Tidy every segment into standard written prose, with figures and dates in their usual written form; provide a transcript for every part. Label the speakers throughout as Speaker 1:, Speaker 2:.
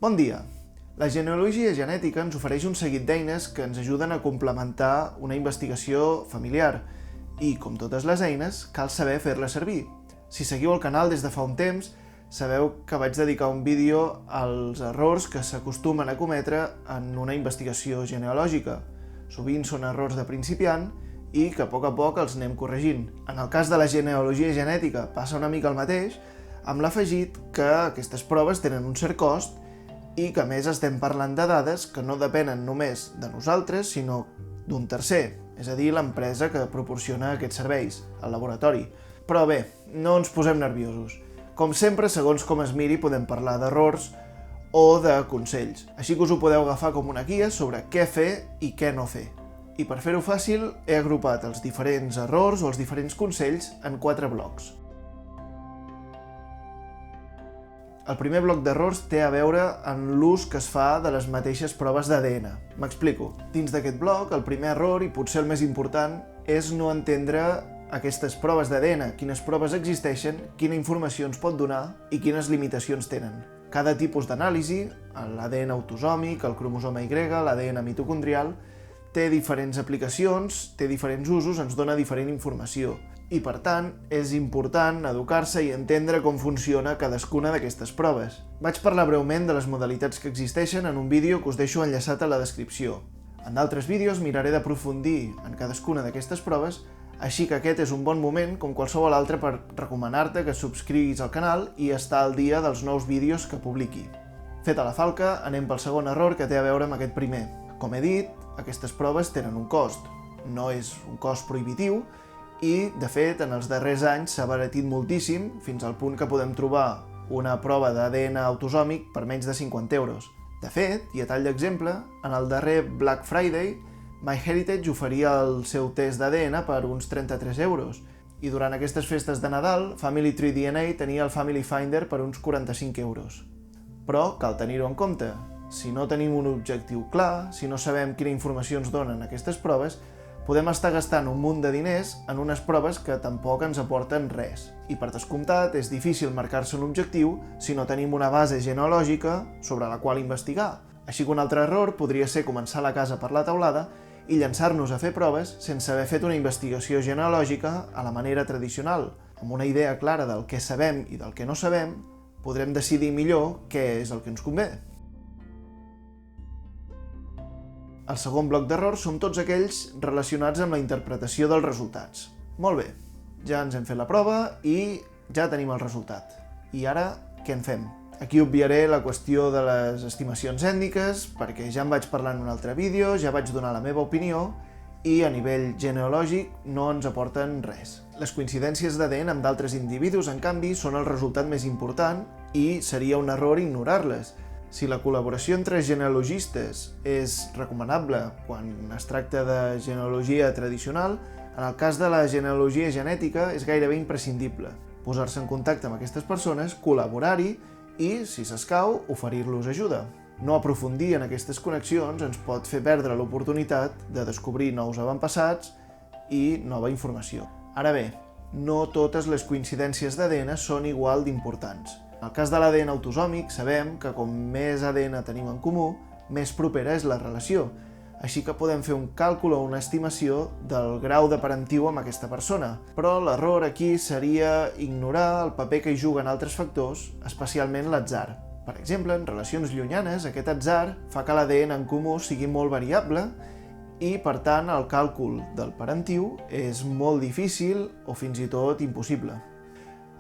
Speaker 1: Bon dia! La genealogia genètica ens ofereix un seguit d'eines que ens ajuden a complementar una investigació familiar i, com totes les eines, cal saber fer-la servir. Si seguiu el canal des de fa un temps, sabeu que vaig dedicar un vídeo als errors que s'acostumen a cometre en una investigació genealògica. Sovint són errors de principiant i que a poc els anem corregint. En el cas de la genealogia genètica passa una mica el mateix, amb l'afegit que aquestes proves tenen un cert cost i que a més estem parlant de dades que no depenen només de nosaltres, sinó d'un tercer, és a dir, l'empresa que proporciona aquests serveis, el laboratori. Però bé, no ens posem nerviosos. Com sempre, segons com es miri, podem parlar d'errors o de consells, així que us ho podeu agafar com una guia sobre què fer i què no fer. I per fer-ho fàcil, he agrupat els diferents errors o els diferents consells en 4 blocs. El primer bloc d'errors té a veure amb l'ús que es fa de les mateixes proves d'ADN. M'explico. Dins d'aquest bloc, el primer error, i potser el més important, és no entendre aquestes proves d'ADN, quines proves existeixen, quina informació ens pot donar i quines limitacions tenen. Cada tipus d'anàlisi, l'ADN autosòmic, el cromosoma Y, l'ADN mitocondrial, té diferents aplicacions, té diferents usos, ens dona diferent informació. I, per tant, és important educar-se i entendre com funciona cadascuna d'aquestes proves. Vaig parlar breument de les modalitats que existeixen en un vídeo que us deixo enllaçat a la descripció. En d'altres vídeos miraré d'aprofundir en cadascuna d'aquestes proves, així que aquest és un bon moment, com qualsevol altre, per recomanar-te que subscriguis al canal i estar al dia dels nous vídeos que publiqui. Feta la falca, anem pel segon error que té a veure amb aquest primer. Com he dit, aquestes proves tenen un cost. No és un cost prohibitiu, i, de fet, en els darrers anys s'ha abaratit moltíssim, fins al punt que podem trobar una prova d'ADN autosòmic per menys de 50 euros. De fet, i a tall d'exemple, en el darrer Black Friday, MyHeritage oferia el seu test d'ADN per uns 33 euros, i durant aquestes festes de Nadal, Family Tree DNA tenia el Family Finder per uns 45 euros. Però cal tenir-ho en compte. Si no tenim un objectiu clar, si no sabem quina informació ens donen aquestes proves, podem estar gastant un munt de diners en unes proves que tampoc ens aporten res. I per descomptat, és difícil marcar-se un objectiu si no tenim una base genealògica sobre la qual investigar. Així que un altre error podria ser començar la casa per la teulada i llançar-nos a fer proves sense haver fet una investigació genealògica a la manera tradicional. Amb una idea clara del què sabem i del que no sabem, podrem decidir millor què és el que ens convé. El segon bloc d'errors són tots aquells relacionats amb la interpretació dels resultats. Molt bé, ja ens hem fet la prova i ja tenim el resultat. I ara, què en fem? Aquí obviaré la qüestió de les estimacions ètniques, perquè ja en vaig parlar en un altre vídeo, ja vaig donar la meva opinió i a nivell genealògic no ens aporten res. Les coincidències d'ADN amb d'altres individus, en canvi, són el resultat més important i seria un error ignorar-les. Si la col·laboració entre genealogistes és recomanable quan es tracta de genealogia tradicional, en el cas de la genealogia genètica és gairebé imprescindible. Posar-se en contacte amb aquestes persones, col·laborar-hi i, si s'escau, oferir-los ajuda. No aprofundir en aquestes connexions ens pot fer perdre l'oportunitat de descobrir nous avantpassats i nova informació. Ara bé, no totes les coincidències d'ADN són igual d'importants. En el cas de l'ADN autosòmic sabem que com més ADN tenim en comú, més propera és la relació, així que podem fer un càlcul o una estimació del grau de parentiu amb aquesta persona. Però l'error aquí seria ignorar el paper que hi juguen altres factors, especialment l'atzar. Per exemple, en relacions llunyanes, aquest atzar fa que l'ADN en comú sigui molt variable i, per tant, el càlcul del parentiu és molt difícil o fins i tot impossible.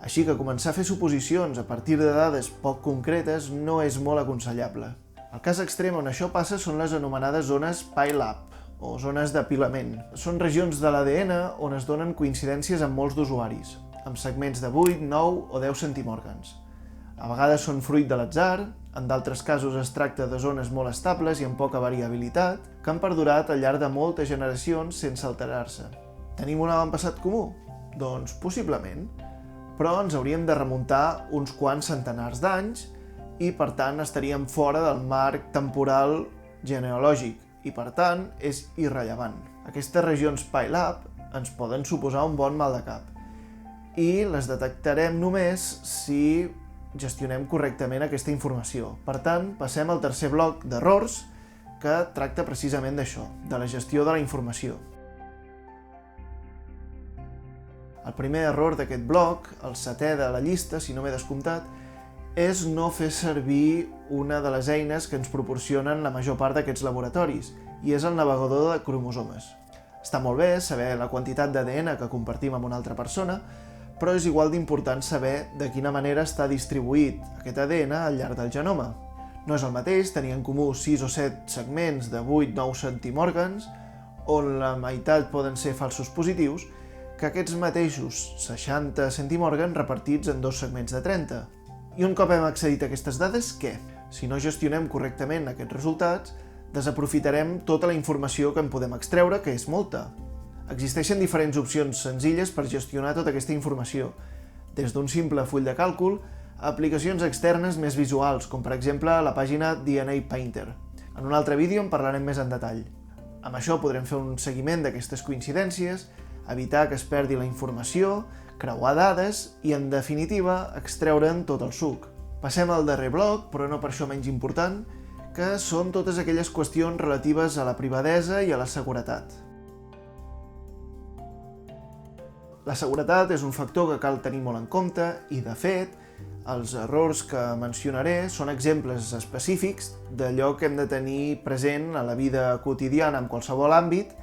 Speaker 1: Així que començar a fer suposicions a partir de dades poc concretes no és molt aconsellable. El cas extrem on això passa són les anomenades zones pile-up, o zones d'apilament. Són regions de l'ADN on es donen coincidències amb molts d'usuaris, amb segments de 8, 9 o 10 centimòrgans. A vegades són fruit de l'atzar, en d'altres casos es tracta de zones molt estables i amb poca variabilitat, que han perdurat al llarg de moltes generacions sense alterar-se. Tenim un avantpassat comú? Doncs possiblement. Però ens hauríem de remuntar uns quants centenars d'anys i, per tant, estaríem fora del marc temporal genealògic i, per tant, és irrellevant. Aquestes regions pile-up ens poden suposar un bon mal de cap i les detectarem només si gestionem correctament aquesta informació. Per tant, passem al tercer bloc d'errors, que tracta precisament d'això, de la gestió de la informació. El primer error d'aquest bloc, el setè de la llista, si no m'he descomptat, és no fer servir una de les eines que ens proporcionen la major part d'aquests laboratoris, i és el navegador de cromosomes. Està molt bé saber la quantitat d'ADN que compartim amb una altra persona, però és igual d'important saber de quina manera està distribuït aquest ADN al llarg del genoma. No és el mateix tenir en comú 6 o 7 segments de 8-9 centimòrgans, on la meitat poden ser falsos positius, que aquests mateixos 60 centimòrgans repartits en 2 segments de 30. I un cop hem accedit a aquestes dades, què? Si no gestionem correctament aquests resultats, desaprofitarem tota la informació que en podem extreure, que és molta. Existeixen diferents opcions senzilles per gestionar tota aquesta informació, des d'un simple full de càlcul a aplicacions externes més visuals, com per exemple la pàgina DNA Painter. En un altre vídeo en parlarem més en detall. Amb això podrem fer un seguiment d'aquestes coincidències, evitar que es perdi la informació, creuar dades i, en definitiva, extreure'n tot el suc. Passem al darrer bloc, però no per això menys important, que són totes aquelles qüestions relatives a la privadesa i a la seguretat. La seguretat és un factor que cal tenir molt en compte i, de fet, els errors que mencionaré són exemples específics d'allò que hem de tenir present a la vida quotidiana en qualsevol àmbit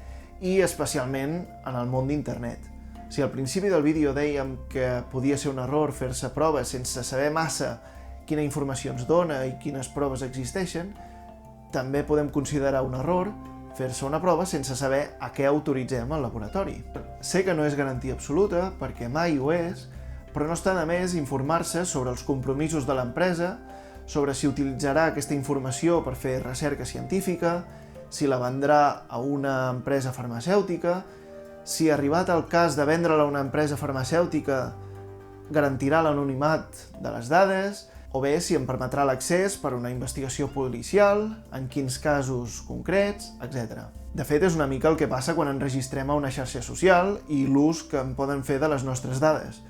Speaker 1: i especialment en el món d'internet. Si al principi del vídeo dèiem que podia ser un error fer-se proves sense saber massa quina informació ens dona i quines proves existeixen, també podem considerar un error fer-se una prova sense saber a què autoritzem al laboratori. Sé que no és garantia absoluta, perquè mai ho és, però no està de més informar-se sobre els compromisos de l'empresa, sobre si utilitzarà aquesta informació per fer recerca científica, si la vendrà a una empresa farmacèutica, si arribat el cas de vendre-la a una empresa farmacèutica garantirà l'anonimat de les dades, o bé si em permetrà l'accés per a una investigació policial, en quins casos concrets, etc. De fet, és una mica el que passa quan ens registrem a una xarxa social i l'ús que en poden fer de les nostres dades.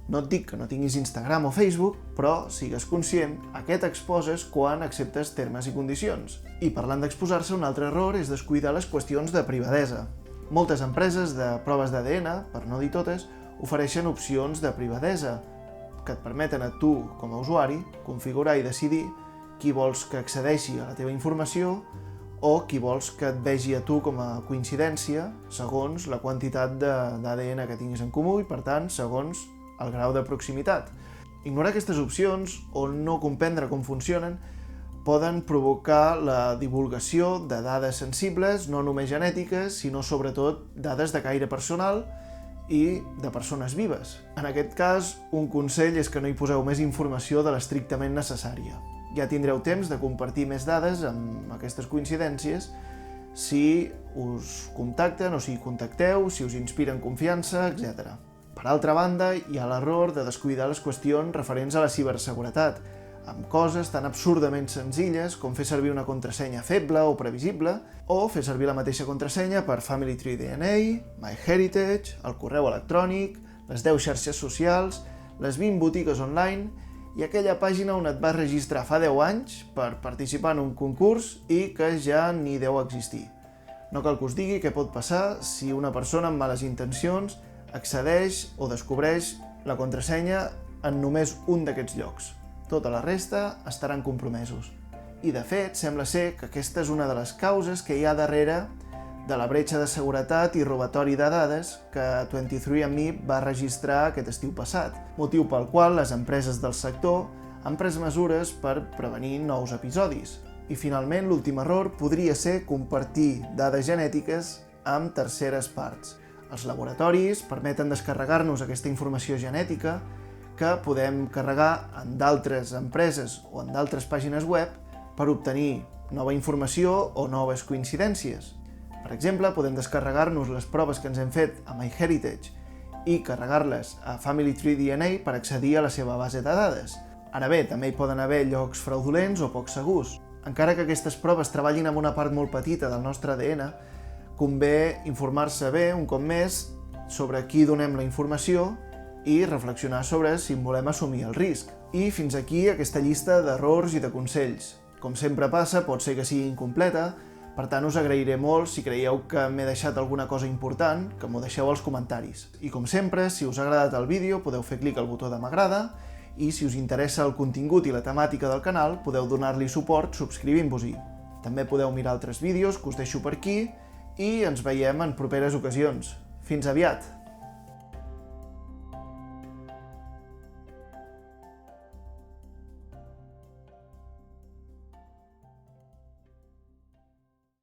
Speaker 1: No et dic que no tinguis Instagram o Facebook, però sigues conscient a què t'exposes quan acceptes termes i condicions. I parlant d'exposar-se, un altre error és descuidar les qüestions de privadesa. Moltes empreses de proves d'ADN, per no dir totes, ofereixen opcions de privadesa, que et permeten a tu, com a usuari, configurar i decidir qui vols que accedeixi a la teva informació o qui vols que et vegi a tu com a coincidència segons la quantitat d'ADN que tinguis en comú i, per tant, segons el grau de proximitat. Ignorar aquestes opcions o no comprendre com funcionen poden provocar la divulgació de dades sensibles, no només genètiques, sinó sobretot dades de caire personal i de persones vives. En aquest cas, un consell és que no hi poseu més informació de l'estrictament necessària. Ja tindreu temps de compartir més dades amb aquestes coincidències si us contacten o si contacteu, si us inspiren confiança, etc. Per altra banda, hi ha l'error de descuidar les qüestions referents a la ciberseguretat, amb coses tan absurdament senzilles com fer servir una contrasenya feble o previsible, o fer servir la mateixa contrasenya per Family Tree DNA, MyHeritage, el correu electrònic, les 10 xarxes socials, les 20 botigues online i aquella pàgina on et vas registrar fa 10 anys per participar en un concurs i que ja ni deu existir. No cal que us digui què pot passar si una persona amb males intencions accedeix o descobreix la contrasenya en només un d'aquests llocs. Tota la resta estaran compromesos. I, de fet, sembla ser que aquesta és una de les causes que hi ha darrere de la bretxa de seguretat i robatori de dades que 23andMe va registrar aquest estiu passat, motiu pel qual les empreses del sector han pres mesures per prevenir nous episodis. I, finalment, l'últim error podria ser compartir dades genètiques amb terceres parts. Els laboratoris permeten descarregar-nos aquesta informació genètica que podem carregar en d'altres empreses o en d'altres pàgines web per obtenir nova informació o noves coincidències. Per exemple, podem descarregar-nos les proves que ens hem fet a MyHeritage i carregar-les a Family Tree DNA per accedir a la seva base de dades. Ara bé, també hi poden haver llocs fraudulents o poc segurs. Encara que aquestes proves treballin amb una part molt petita del nostre ADN, convé informar-se bé, un cop més, sobre qui donem la informació i reflexionar sobre si en volem assumir el risc. I fins aquí aquesta llista d'errors i de consells. Com sempre passa, pot ser que sigui incompleta, per tant us agrairé molt si creieu que m'he deixat alguna cosa important, que m'ho deixeu als comentaris. I com sempre, si us ha agradat el vídeo podeu fer clic al botó de m'agrada i si us interessa el contingut i la temàtica del canal podeu donar-li suport subscrivint-vos-hi. També podeu mirar altres vídeos que us deixo per aquí i ens veiem en properes ocasions. Fins aviat!